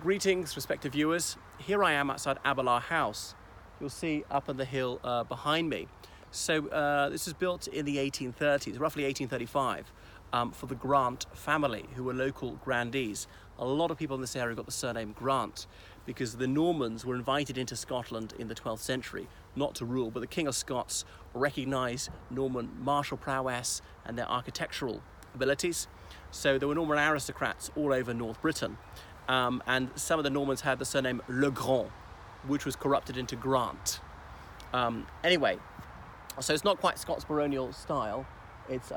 Greetings, respected viewers. Here I am outside Abelard House. You'll see up on the hill behind me. So this was built in the 1830s, roughly 1835, for the Grant family, who were local grandees. A lot of people in this area got the surname Grant because the Normans were invited into Scotland in the 12th century, not to rule, but the King of Scots recognised Norman martial prowess and their architectural abilities. So there were Norman aristocrats all over North Britain. And some of the Normans had the surname Le Grand, which was corrupted into Grant. Anyway, so it's not quite Scots baronial style. It's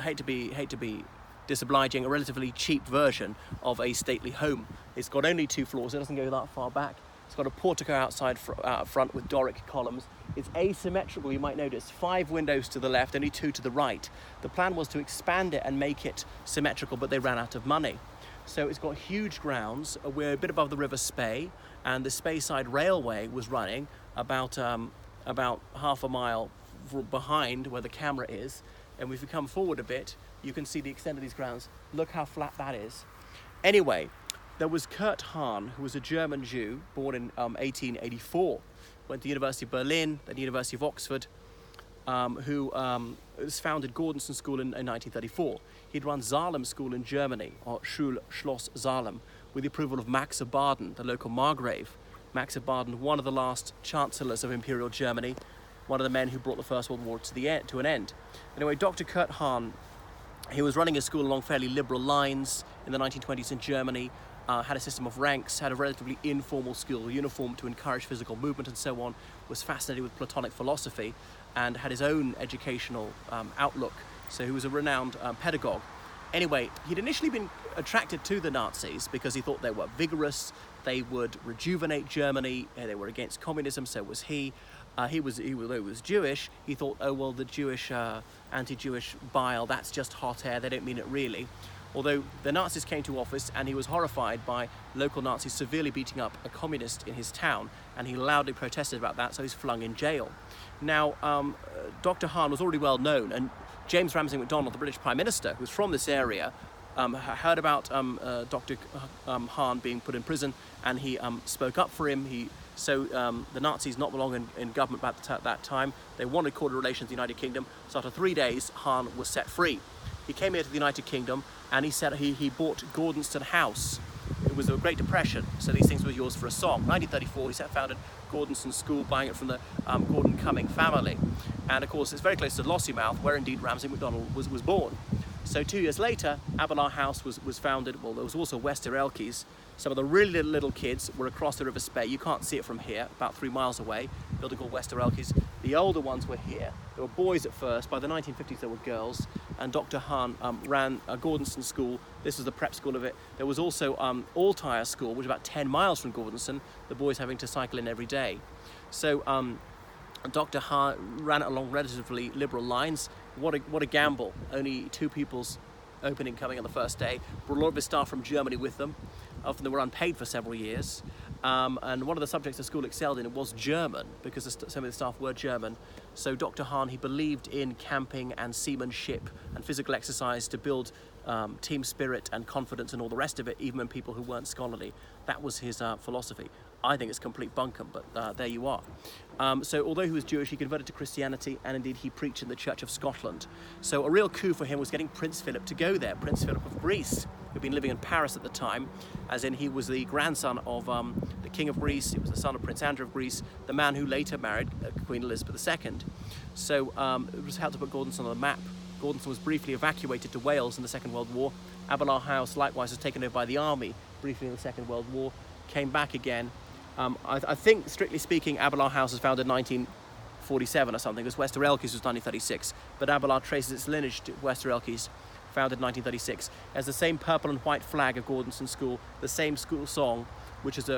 hate to be disobliging, a relatively cheap version of a stately home. It's got only 2 floors. It doesn't go that far back. It's got a portico outside front with Doric columns. It's asymmetrical, you might notice. 5 windows to the left, only 2 to the right. The plan was to expand it and make it symmetrical, but they ran out of money. So it's got huge grounds. We're a bit above the River Spey, and the Speyside Railway was running about half a mile behind where the camera is. And if you come forward a bit, you can see the extent of these grounds. Look how flat that is. Anyway, there was Kurt Hahn, who was a German Jew, born in 1884. Went to the University of Berlin, then the University of Oxford, who founded Gordonstoun School in 1934. He'd run Salem School in Germany, or Schloss Salem, with the approval of Max of Baden, the local Margrave. Max of Baden, one of the last chancellors of Imperial Germany, one of the men who brought the First World War to an end. Anyway, Dr. Kurt Hahn, he was running a school along fairly liberal lines in the 1920s in Germany, had a system of ranks, had a relatively informal school uniform to encourage physical movement and so on, was fascinated with Platonic philosophy, and had his own educational outlook. So he was a renowned pedagogue. Anyway, he'd initially been attracted to the Nazis because he thought they were vigorous, they would rejuvenate Germany, they were against communism, so was he. Although he was Jewish, he thought, oh well, the Jewish, anti-Jewish bile, that's just hot air, they don't mean it really. Although the Nazis came to office and he was horrified by local Nazis severely beating up a communist in his town, and he loudly protested about that, so he's flung in jail. Now, Dr. Hahn was already well known, and James Ramsay MacDonald, the British Prime Minister, who was from this area, heard about Dr. Hahn being put in prison, and he spoke up for him. So the Nazis, not long in government at that time, they wanted cordial relations with the United Kingdom, so after 3 days, Hahn was set free. He came here to the United Kingdom, and he said he bought Gordonstoun House. It was a Great Depression, so these things were yours for a song. 1934, he founded Gordonstoun School, buying it from the Gordon Cumming family. And of course, it's very close to Lossiemouth, where indeed Ramsay MacDonald was born. So 2 years later, Abelard House was founded. Well, there was also Wester Elkies. Some of the really little kids were across the River Spey. You can't see it from here, about 3 miles away, a building called Wester Elkies. The older ones were here. There were boys at first. By the 1950s, there were girls. And Dr. Hahn ran a Gordonstoun School. This was the prep school of it. There was also Altyre School, which was about 10 miles from Gordonstoun, the boys having to cycle in every day. So Dr. Hahn ran it along relatively liberal lines. What a gamble. Only 2 pupils opening coming on the first day. Brought a lot of his staff from Germany with them. Often they were unpaid for several years. And one of the subjects the school excelled in was German, because some of the staff were German. So Dr. Hahn, he believed in camping and seamanship and physical exercise to build team spirit and confidence and all the rest of it, even in people who weren't scholarly. That was his philosophy. I think it's complete bunkum, but there you are. So although he was Jewish, he converted to Christianity, and indeed he preached in the Church of Scotland. So a real coup for him was getting Prince Philip to go there, Prince Philip of Greece, who'd been living in Paris at the time, as in he was the grandson of the King of Greece. He was the son of Prince Andrew of Greece, the man who later married Queen Elizabeth II. So it was helped to put Gordonstoun on the map. Gordonstoun was briefly evacuated to Wales in the Second World War. Abelard House likewise was taken over by the army briefly in the Second World War, came back again. I think, strictly speaking, Abelard House was founded in 1947 or something, because Wester Elkies was 1936, but Abelard traces its lineage to Wester Elkies, founded in 1936, as the same purple and white flag of Gordonstoun School, the same school song, which is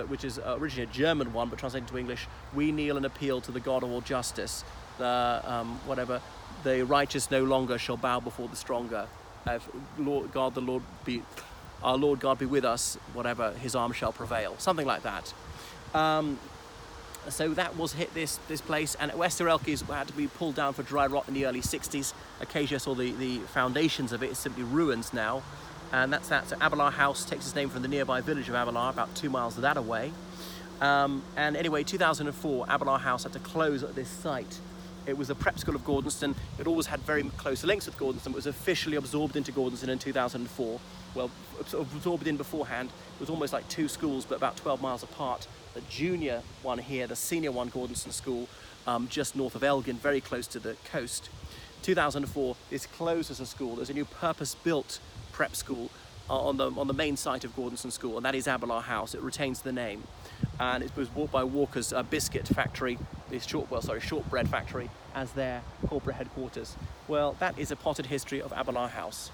originally a German one, but translated to English: "We kneel and appeal to the God of all justice. The righteous no longer shall bow before the stronger. If our Lord God be with us, whatever his arm shall prevail." Something like that. So that was hit this place, and Wester Elkies had to be pulled down for dry rot in the early 60s. Occasionally I saw the foundations of it. It's simply ruins now. and that's that. So Aberlour House takes its name from the nearby village of Aberlour, about 2 miles that away. And anyway, 2004, Aberlour House had to close at this site. It was the prep school of Gordonston. It always had very close links with Gordonston, but was officially absorbed into Gordonston in 2004. Well, sort of absorbed in beforehand. It was almost like two schools, but about 12 miles apart. The junior one here, the senior one, Gordonston School, just north of Elgin, very close to the coast. 2004, this closed as a school. There's a new purpose-built prep school on the main site of Gordonston School, and that is Aberlour House. It retains the name, and it was bought by Walker's biscuit factory, this shortbread factory, as their corporate headquarters. Well, that is a potted history of Aberlour House.